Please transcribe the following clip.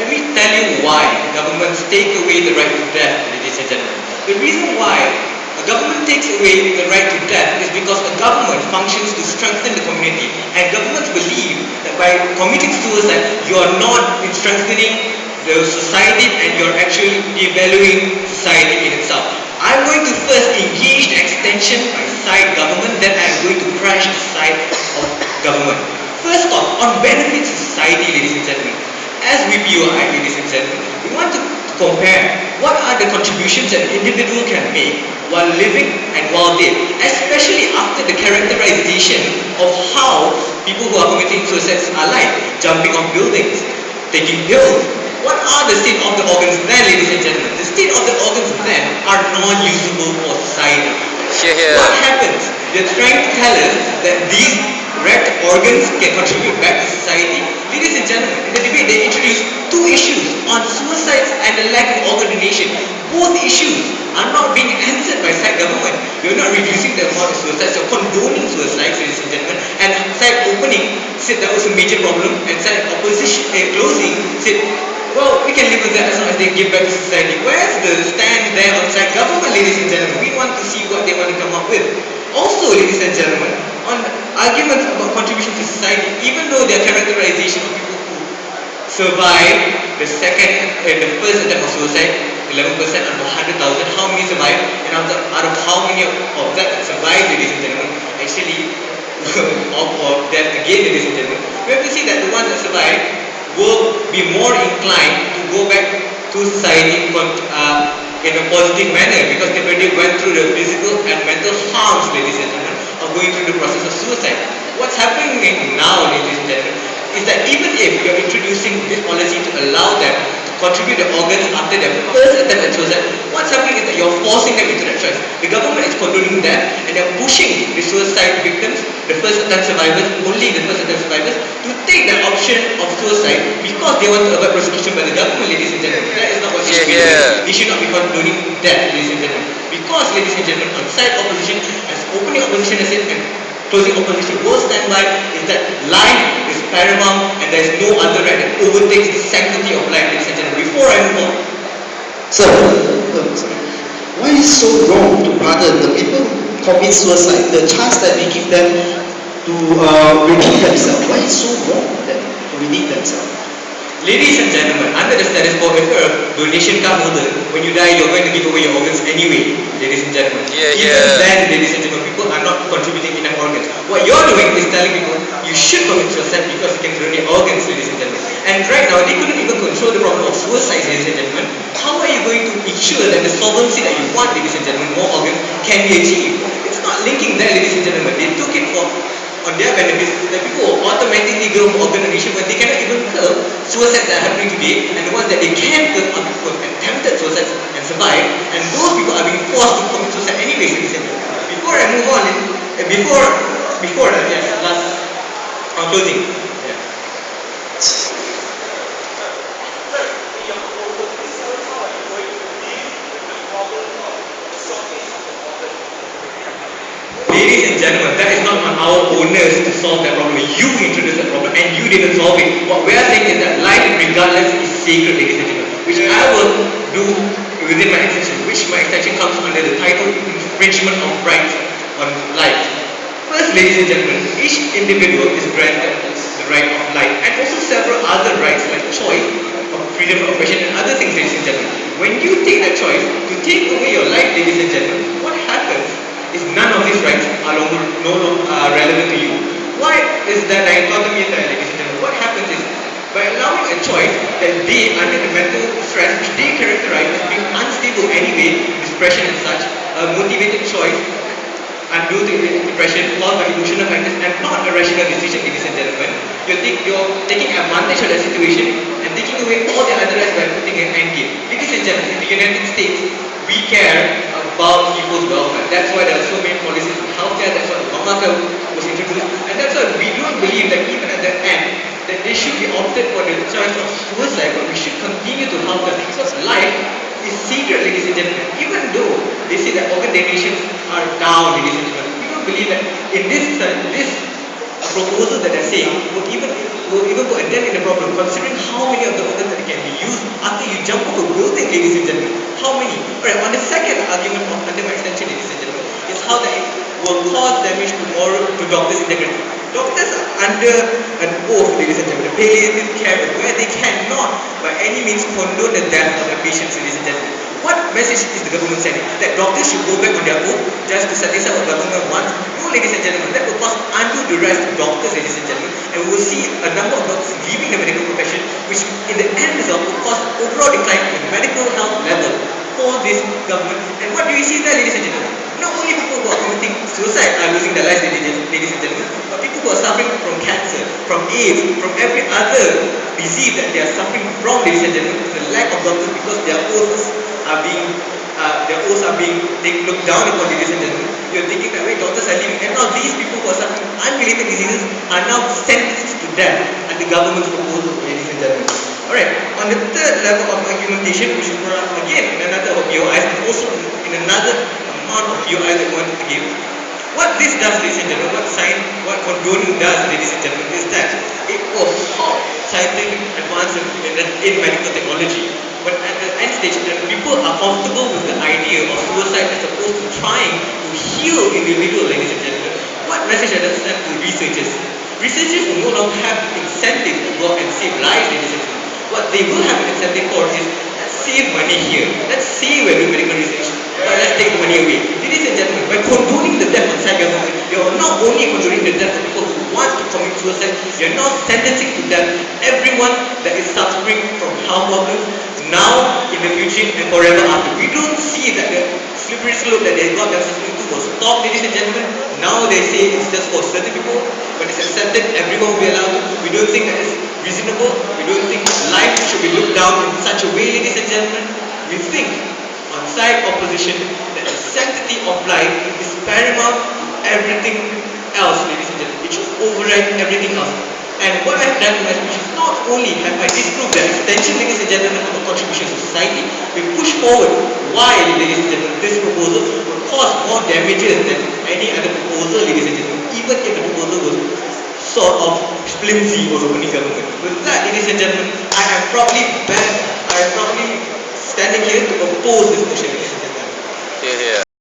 Let me tell you why governments take away the right to death, ladies and gentlemen. The reason why a government takes away the right to death is because a government functions to strengthen the community, and governments believe that by committing suicide, you are not strengthening the society and you're actually devaluing society in itself. I'm going to first engage the extension by side government, then I'm going to crash the side of government. First off, on benefits to society, ladies and gentlemen. As we POI, ladies and gentlemen, we want to compare what are the contributions an individual can make while living and while dead, especially after the characterization of how people who are committing suicides are like, jumping off buildings, taking pills. What are the state of the organs then, ladies and gentlemen? The state of the organs then are non-usable for society. What happens? They're trying to tell us that these wrecked organs can contribute back to society. Ladies and gentlemen, in the debate they introduced two issues on suicides and the lack of organ donation. Both issues are not being answered by side government. You're not reducing the amount of suicides, you're condoning suicides, ladies and gentlemen. And side opening said that was a major problem, and side opposition closing said, well, we can live with that as long as they give back to society. Where's the stand there on side government, ladies and gentlemen? We want to see what they want to come up with. Also, ladies and gentlemen, on arguments about contribution to society, even though their characterization of people who survive the first attempt of suicide, 11% out of 100,000, how many survive? And out of how many of that survive, ladies and gentlemen, actually of death again, ladies and gentlemen, we have to see that the ones that survive will be more inclined to go back to society in a positive manner because they already went through the physical and mental harms, ladies and gentlemen, of going through the process of suicide. What's happening now, ladies and gentlemen, is that even if you're introducing this policy to allow them to contribute the organs after their first attempt at suicide, what's happening is that you're forcing them into that choice. The government is condoning that, and they're pushing the suicide victims, the first attempt survivors, only the first attempt survivors, to take the option of suicide because they want to avoid prosecution by the government, ladies and gentlemen. That is not what they should be doing. They should not be condoning that, ladies and gentlemen. Because, ladies and gentlemen, on side opposition, as opening opposition has said, and closing opposition will stand by, is that life is paramount and there is no other right that overtakes the sanctity of life, ladies and gentlemen. Before I move on. Sir, why is it so wrong to pardon the people who commit suicide, the chance that we give them to redeem themselves? Why is it so wrong that to redeem themselves? Ladies and gentlemen, under the status quo, if you're a donation card holder, when you die, you're going to give away your organs anyway, ladies and gentlemen. Even then, ladies and gentlemen, people are not contributing enough organs. What you're doing is telling people you should commit suicide because you can donate organs, ladies and gentlemen. And right now, they couldn't even control the problem of suicide, ladies and gentlemen. How are you going to ensure that the solvency that you want, ladies and gentlemen, more organs, can be achieved? It's not linking there, ladies and gentlemen. They took it for on their benefits, that people will automatically go for organ donation when they cannot even curb suicides that are happening today, and the ones that they can curb are people who have attempted suicide and survive, and those people are being forced to commit suicide anyways, ladies and gentlemen. Before I move on, last closing. Ladies and gentlemen, that is not on our owners to solve that problem. You introduced that problem and you didn't solve it. What we are saying is that life regardless is sacred, ladies and gentlemen, which I will do within my extension, which my extension comes under the title infringement of rights on life. First, ladies and gentlemen, each individual is granted the right of life and also several other rights like choice, freedom of expression and other things, ladies and gentlemen. When you take that choice to take away your life, ladies and gentlemen, what happens is none of these rights are no longer relevant to you. Why is that dichotomy there, ladies and gentlemen? What happens is, by allowing a choice that they, under the mental stress which they characterize as being unstable anyway, depression and such, a motivated choice, and due to depression caused by emotional factors and not a rational decision, ladies and gentlemen, you're taking advantage of that situation and taking away all the other rights by putting an end game. Ladies and gentlemen, in the United States, we care about people's welfare. That's why there are so many policies in healthcare. That's why Obamacare was introduced, and that's why we don't believe that even at the end that they should be opted for the choice of suicide, but we should continue to help them because life is sacred, ladies and gentlemen. Even though they say that organ donations are down, ladies and gentlemen, we don't believe that in this proposal that they're saying will even put a dent in the problem, considering how many of the organs that can be jump off a building, ladies and gentlemen. How many? Alright, on the second argument of under my extension, ladies and gentlemen, is how that it will cause damage to doctors' integrity. Doctors are under an oath, ladies and gentlemen, palliative care, where they cannot by any means condone the death of their patients, ladies and gentlemen. What message is the government sending? That doctors should go back on their oath just to satisfy what government wants? No, ladies and gentlemen, that will cause undue duress to doctors, ladies and gentlemen, and we will see a number of doctors leaving the medical profession, which in the end result will cause overall decline in the medical health level for this government. And what do we see there, ladies and gentlemen? Not only people who are committing suicide are losing their lives, ladies and gentlemen, but people who are suffering from cancer, from AIDS, from every other disease that they are suffering from, ladies and gentlemen, the lack of doctors because their oaths are being looked down upon, ladies and gentlemen. You're thinking that way doctors are leaving, and now these people who are suffering unrelated diseases are now sentenced to death under the government's proposal, ladies and gentlemen. Alright, on the third level of argumentation, which is brought up again in another of POIs, and also in another amount of POIs that we want to give. What this does, ladies and gentlemen, what condoning does, ladies and gentlemen, is that it will halt scientific advancement in medical technology. But at the end stage, people are comfortable with the idea of suicide as opposed to trying to heal individuals, ladies and gentlemen. What message does that send to researchers? Researchers will no longer have incentive to go and save lives, ladies and gentlemen. What they will have an incentive for is, let's save money here. Let's say we're doing medical research, but let's take the money away. Ladies and gentlemen, by condoning the death outside government, you're not only condoning the death of people who want to commit suicide, you're now sentencing to death everyone that is suffering from health problems now, in the future, and forever after. We don't see that the slippery slope that they got themselves into will stop, ladies and gentlemen. Now they say it's just for certain people, but it's accepted, everyone will be allowed to. We don't think that it's reasonable. We don't think life should be looked down in such a way, ladies and gentlemen. We think, on side opposition, that the sanctity of life is paramount to everything else, ladies and gentlemen. It should override everything else. And what I've done in my speech is not only have I disproved the extension, ladies and gentlemen, of a contribution to society, we push forward why, ladies and gentlemen, this proposal will cause more damages than any other proposal, ladies and gentlemen, even if the proposal was sort of flimsy or opening government. With that, ladies and gentlemen, I am proudly standing here to oppose this motion, ladies and gentlemen. Here, here.